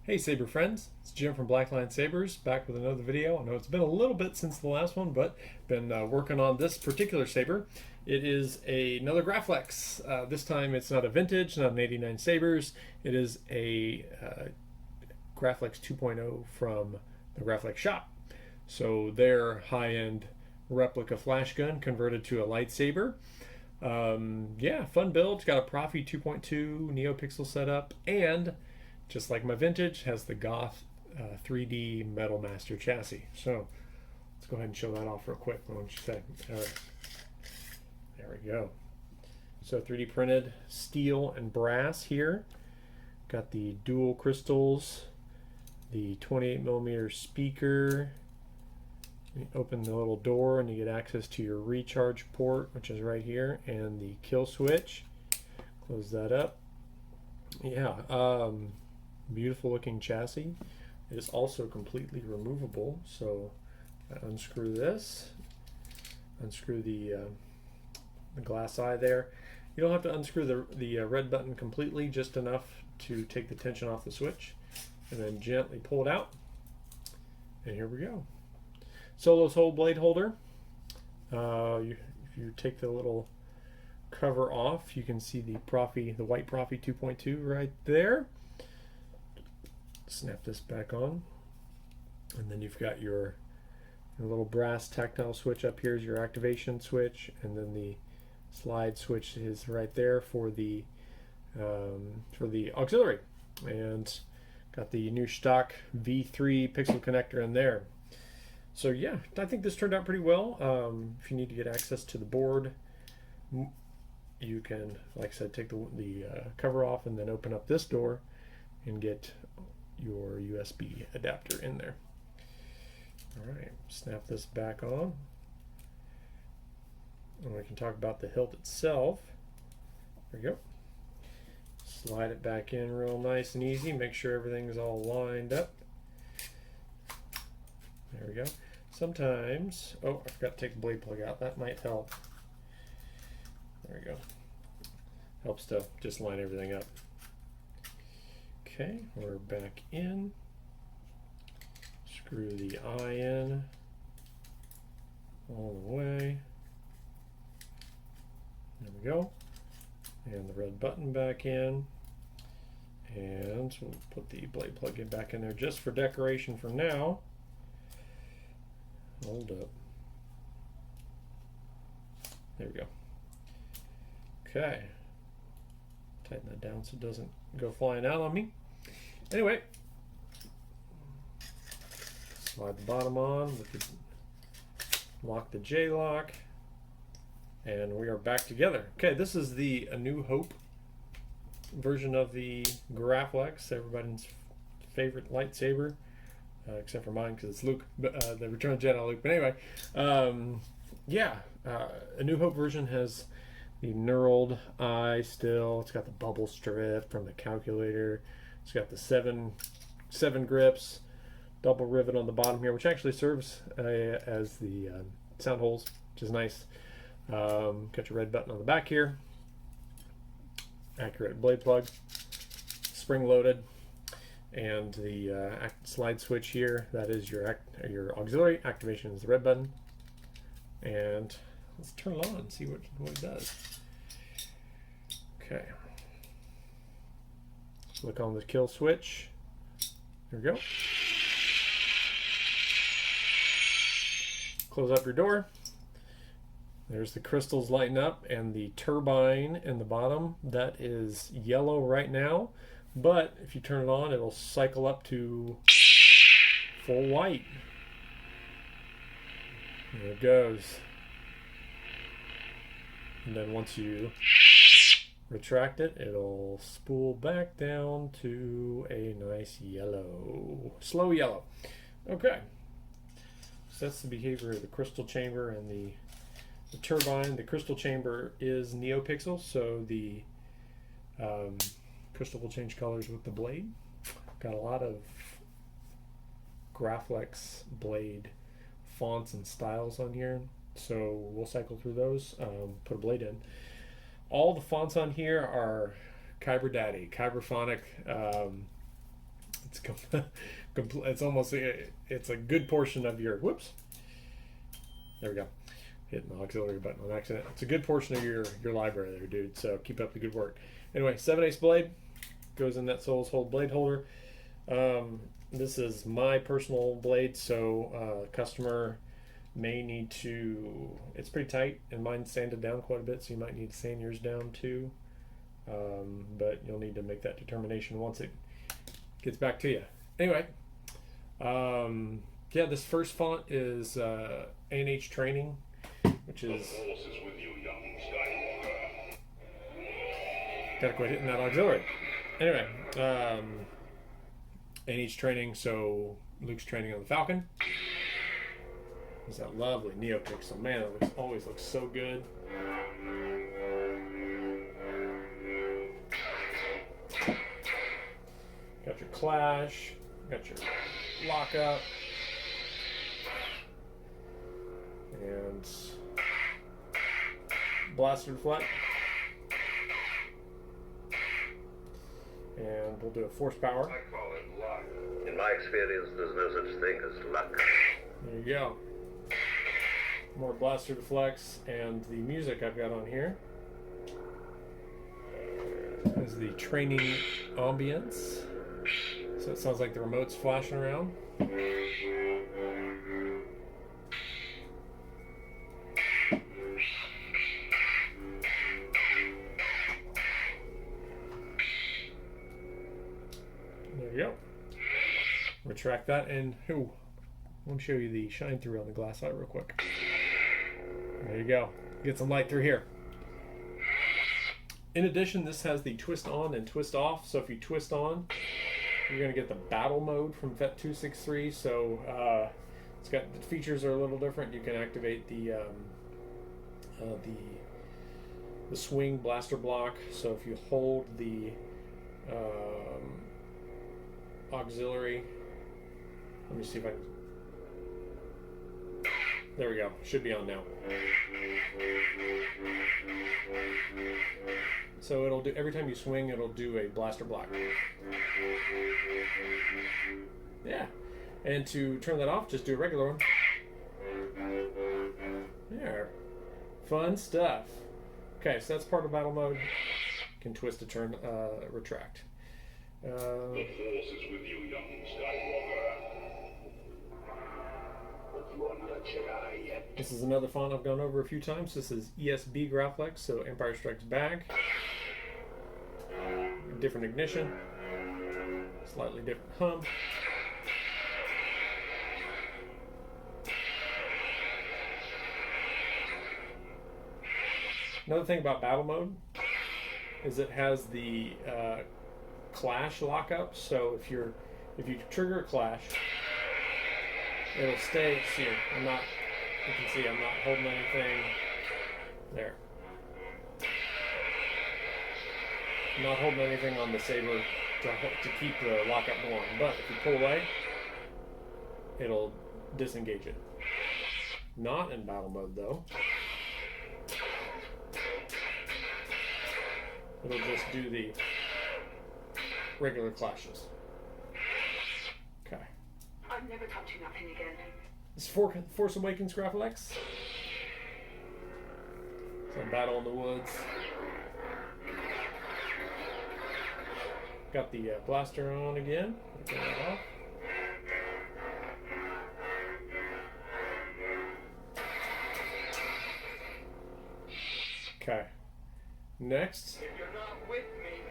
Hey Saber friends, it's Jim from Blackline Sabers, back with another video. I know it's been a little bit since the last one, but been working on this particular Saber. It is another Graflex. This time it's not a vintage, not an 89 Sabers. It is a Graflex 2.0 from the Graflex Shop. So their high-end replica flash gun converted to a lightsaber. Yeah, fun build. It's got a Proffie 2.2 neopixel setup, and just like my vintage, has the Goth 3D Metal Master chassis. So let's go ahead and show that off real quick. What don't you say? All right. There we go. So 3D printed steel and brass here. Got the dual crystals, the 28mm speaker. You open the little door and you get access to your recharge port, which is right here, and the kill switch. Close that up. Yeah, beautiful looking chassis. It is also completely removable, so I unscrew this, unscrew the glass eye there. You don't have to unscrew the red button completely, just enough to take the tension off the switch, and then gently pull it out, and here we go. Solo's whole blade holder. If you take the little cover off, you can see the white Proffie 2.2 right there. Snap this back on, and then you've got your little brass tactile switch up here is your activation switch, and then the slide switch is right there for the auxiliary, and got the new stock V3 pixel connector in there. So yeah, I think this turned out pretty well. If you need to get access to the board, you can, like I said, take the cover off and then open up this door and get your USB adapter in there. All right, snap this back on. And we can talk about the hilt itself. There we go. Slide it back in real nice and easy. Make sure everything's all lined up. There we go. Sometimes, oh, I forgot to take the blade plug out. That might help. There we go. Helps to just line everything up. Okay, we're back in. Screw the eye in all the way. There we go. And the red button back in. And we'll put the blade plug in back in there just for decoration for now. Hold up. There we go. Okay. Tighten that down so it doesn't go flying out on me. Anyway, slide the bottom on, lock the J-lock, and we are back together. Okay, this is the A New Hope version of the Graflex, everybody's favorite lightsaber, except for mine because it's Luke, the Return of Jedi Luke. But anyway, yeah, A New Hope version has the knurled eye still. It's got the bubble strip from the calculator. It's got the seven grips, double rivet on the bottom here, which actually serves as the sound holes, which is nice. Got your red button on the back here. Accurate blade plug, spring loaded, and the slide switch here. That is your auxiliary. Activation is the red button, and let's turn it on and see what it does. Okay. Look on the kill switch. There we go. Close up your door. There's the crystals lighting up, and the turbine in the bottom. That is yellow right now, but if you turn it on, it'll cycle up to full white. There it goes. And then once you retract it, it'll spool back down to a nice yellow, slow yellow. Okay, so that's the behavior of the crystal chamber and the turbine. The crystal chamber is neopixel, so the crystal will change colors with the blade. Got a lot of Graflex blade fonts and styles on here, so we'll cycle through those, put a blade in. All the fonts on here are Kyberphonic It's almost it's a good portion of your whoops. There we go. Hitting the auxiliary button on accident. It's a good portion of your library there, dude. So keep up the good work. Anyway, 7/8 blade goes in that Souls Hold blade holder. This is my personal blade, so customer may need to. It's pretty tight, and mine's sanded down quite a bit, so you might need to sand yours down too. But you'll need to make that determination once it gets back to you. Anyway, yeah, this first font is A&H Training, which is. Gotta quit hitting that auxiliary. Anyway, A&H Training, so Luke's training on the Falcon. There's that lovely neopixel. Man, it always looks so good. Got your clash, got your lockup, and blaster deflect. And we'll do a force power. I call it luck. In my experience, there's no such thing as luck. There you go. More blaster deflects, and the music I've got on here is the training ambience. So it sounds like the remote's flashing around. There you go. Retract that, and let me show you the shine through on the glass eye real quick. There you go. Get some light through here. In addition, this has the twist on and twist off. So if you twist on, you're going to get the battle mode from FET263. So it's got the features are a little different. You can activate the swing blaster block. So if you hold the auxiliary, let me see if I can. There we go. Should be on now. So it'll do every time you swing, it'll do a blaster block. Yeah. And to turn that off, just do a regular one. There. Fun stuff. Okay, so that's part of battle mode. You can twist to turn, retract. The Force is with you, young Skywalker. This is another font I've gone over a few times. This is ESB Graflex, so Empire Strikes Back. Different ignition. Slightly different hum. Another thing about battle mode is it has the clash lockup. So if you trigger a clash, it'll stay. See, you can see I'm not holding anything. There. I'm not holding anything on the Saber to keep the lockup going. But if you pull away, it'll disengage it. Not in battle mode though. It'll just do the regular clashes. Okay. I'm never touching that thing again. This is Force Awakens Graflex. Some battle in the woods. Got the blaster on again. Turn that off. Okay. Next. If you're not with me,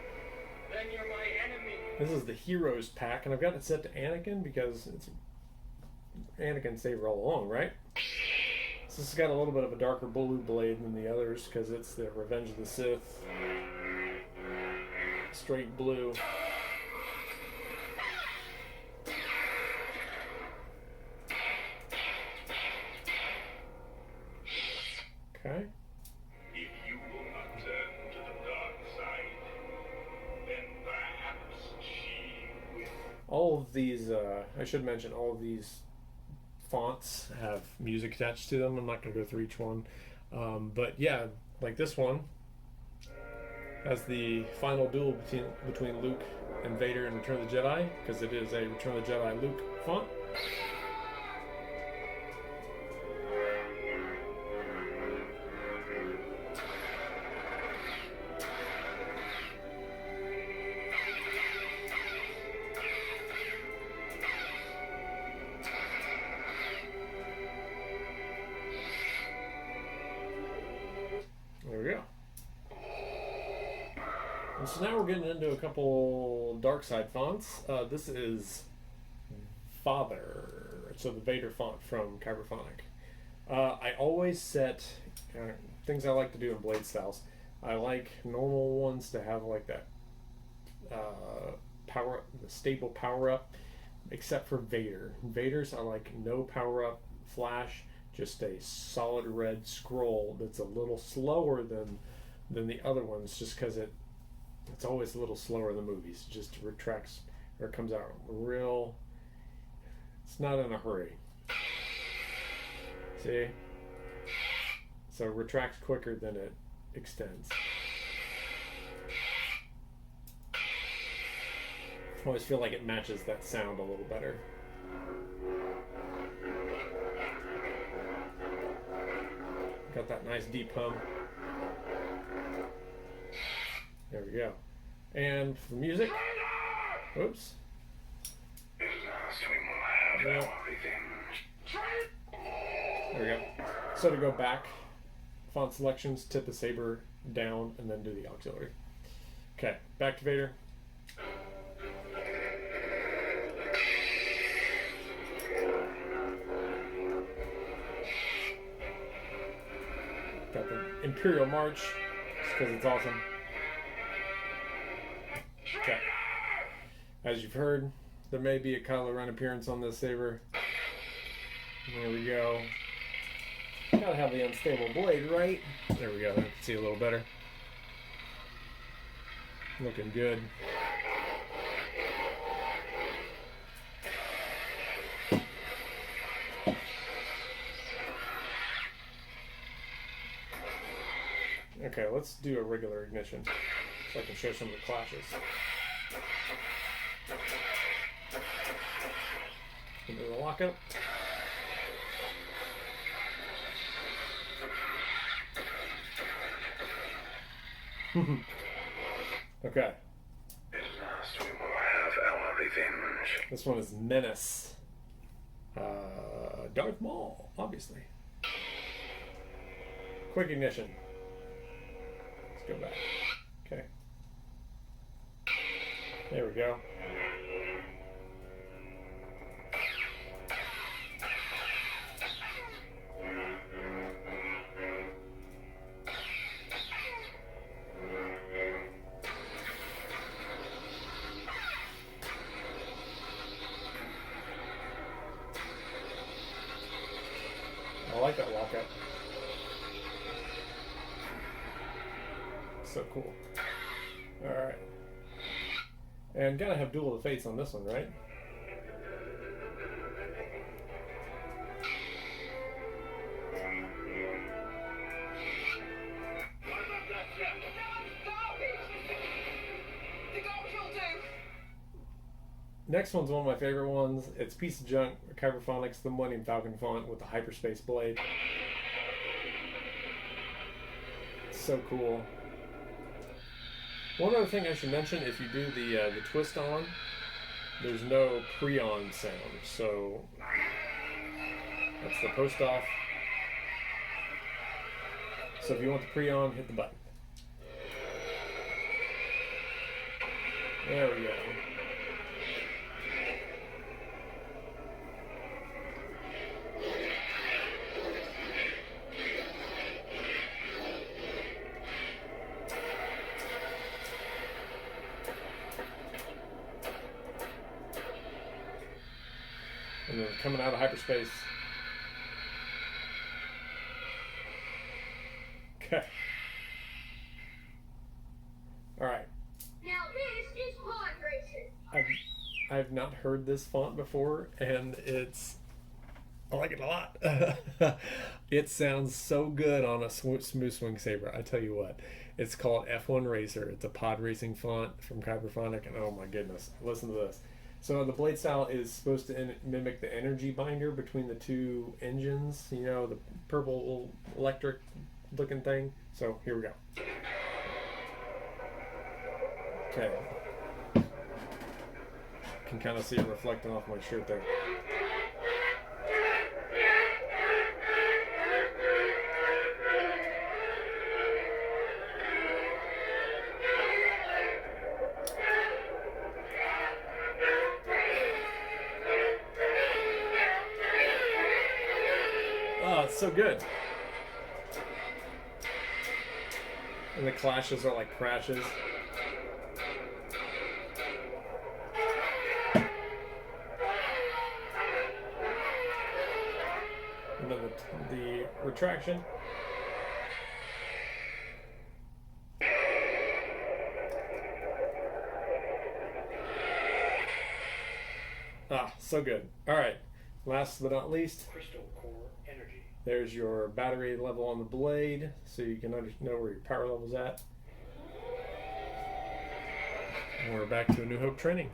then you're my enemy. This is the Heroes pack, and I've got it set to Anakin because it's Anakin Saber all along, right? So this has got a little bit of a darker blue blade than the others because it's the Revenge of the Sith. Straight blue. Okay. If you will not turn to the dark side, then perhaps she will. All of these, I should mention, all of these fonts have music attached to them. I'm not going to go through each one. But yeah, like this one has the final duel between Luke and Vader in Return of the Jedi, because it is a Return of the Jedi Luke font. There we go. And so now we're getting into a couple dark side fonts. This is Father, so the Vader font from Kyberphonic. I always set things I like to do in blade styles. I like normal ones to have like that the stable power up, except for Vader. Vader's I like no power up flash, just a solid red scroll that's a little slower than the other ones, just because it's always a little slower in the movies. It just retracts or comes out real. It's not in a hurry. See? So it retracts quicker than it extends. I always feel like it matches that sound a little better. Got that nice deep hum. There we go. And for music, oops. There we go. So to go back, font selections, tip the Saber down, and then do the auxiliary. Okay, back to Vader. Got the Imperial March, just because it's awesome. Okay. As you've heard, there may be a Kylo Ren appearance on this Saber. There we go. Gotta have the unstable blade, right? There we go. I can see a little better. Looking good. Okay, let's do a regular ignition so I can show some of the clashes. Into the lockup. Okay. At last we will have our revenge. This one is Menace. Darth Maul, obviously. Quick ignition. Let's go back. Okay. There we go. I like that lockup. So cool. Alright. And gotta have Duel of the Fates on this one, right? Next one's one of my favorite ones. It's Piece of Junk, Kyberphonic's the Millennium Falcon font with the hyperspace blade. It's so cool. One other thing I should mention, if you do the twist on, there's no pre-on sound. So that's the post off. So if you want the pre-on, hit the button. There we go. And then coming out of hyperspace. Okay. Alright. Now this is pod racing. I've not heard this font before, and it's I like it a lot. It sounds so good on a smooth swing saber. I tell you what, it's called F1 Racer. It's a pod racing font from Kyberphonic, and oh my goodness, listen to this. So the blade style is supposed to mimic the energy binder between the two engines. You know, the purple electric looking thing. So here we go. Okay. Can kind of see it reflecting off my shirt there. Oh, it's so good. And the clashes are like crashes. And then the retraction. Ah, so good. All right. Last but not least, Crystal core energy. there's your battery level on the blade, so you can know where your power level's at. And we're back to A New Hope training.